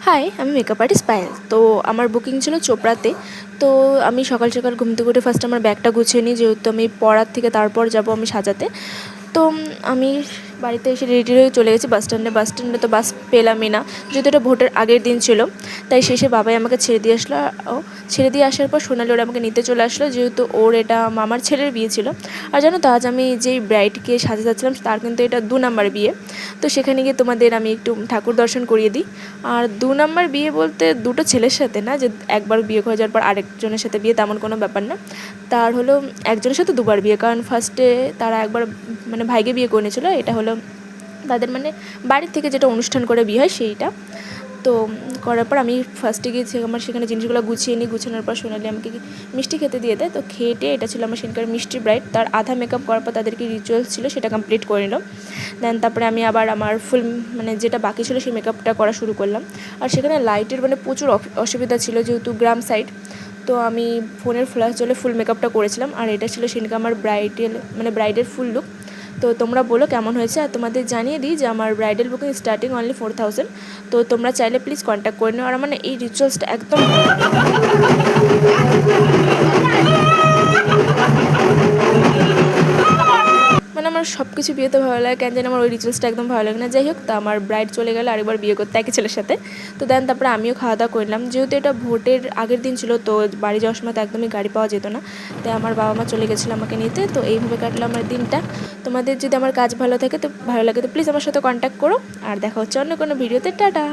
High, আমি makeup artist Payel. তো আমার বুকিং ছিল চোপড়াতে। তো আমি সকাল সকাল ঘুম থেকে উঠে ফার্স্ট আমার ব্যাগটা গুছিয়ে নিই, যেহেতু আমি পড়ার থেকে তারপর যাব আমি সাজাতে। তো আমি বাড়িতে এসে রেডি হয়ে চলে গেছি বাস স্ট্যান্ডে তো বাস পেলামই না, যেহেতু এটা ভোটের আগের দিন ছিল। তাই শেষে বাবাই আমাকে ছেড়ে দিয়ে আসলো। ছেড়ে দিয়ে আসার পর সোনালি ওরা আমাকে নিতে চলে আসলো, যেহেতু ওর এটা মামার ছেলের বিয়ে ছিল। আর জানো তো, আজ আমি যেই ব্রাইডকে সাজতে যাচ্ছিলাম তার কিন্তু এটা 2 নাম্বার বিয়ে। তো সেখানে গিয়ে তোমাদের আমি একটু ঠাকুর দর্শন করিয়ে দিই। আর 2 নাম্বার বিয়ে বলতে দুটো ছেলের সাথে না, যে একবার বিয়ে হয়ে যাওয়ার পর আরেকজনের সাথে বিয়ে, তেমন কোনো ব্যাপার না। তার হলো একজনের সাথে দুবার বিয়ে, কারণ ফার্স্টে তারা একবার মানে ভাইকে বিয়ে করে নিয়েছিলো। এটা হলো তাদের মানে বাড়ির থেকে যেটা অনুষ্ঠান করে বিয়ে হয় সেইটা। তো করার পর আমি ফার্স্টে গিয়েছি, আমার সেখানে জিনিসগুলো গুছিয়ে নিই। গুছানোর পর সোনালি আমাকে মিষ্টি খেতে দিয়ে দেয়। তো খেটে এটা ছিল আমার সেখানকার মিষ্টি ব্রাইড। তার আধা মেকআপ করার পর তাদেরকে রিচুয়ালস ছিল সেটা কমপ্লিট করে নিল। দেন তারপরে আমি আবার আমার ফুল মানে যেটা বাকি ছিল সেই মেকআপটা করা শুরু করলাম। আর সেখানে লাইটের মানে প্রচুর অসুবিধা ছিল, যেহেতু গ্রাম সাইড। তো আমি ফোনের ফ্ল্যাশ জ্বলে ফুল মেকআপটা করেছিলাম। আর এটা ছিল সেদিনকে আমার ব্রাইডের ফুল লুক। তো তোমরা বলো কেমন হয়েছে। আর তোমাদের জানিয়ে দিই যে আমার ব্রাইডাল বুকিং স্টার্টিং অনলি 4000। তো তোমরা চাইলে প্লিজ কন্ট্যাক্ট করে নিও। আর মানে এই রিচুয়ালসটা একদম মানে আমার সব কিছু বিয়েতে ভালো লাগে, কেন জানি আমার ওই রিচুয়ালসটা একদম ভালো লাগে না। যাই হোক, তো আমার ব্রাইড চলে গেলে আরেকবার বিয়ে করতে একই ছেলের সাথে। তো দেন তারপরে আমিও খাওয়া দাওয়া করলাম, যেহেতু এটা ভোটের আগের দিন ছিল। তো বাড়ি যাওয়ার সময় তো একদমই গাড়ি পাওয়া যেত না, তাই আমার বাবা মা চলে গেছিলো আমাকে নিতে। তো এইভাবে কাটলো আমার দিনটা। তোমাদের যদি আমার কাজ ভালো লাগে তো প্লিজ আমার সাথে কন্ট্যাক্ট করো। আর দেখা হচ্ছে অন্য কোনো ভিডিওতে। টাটা।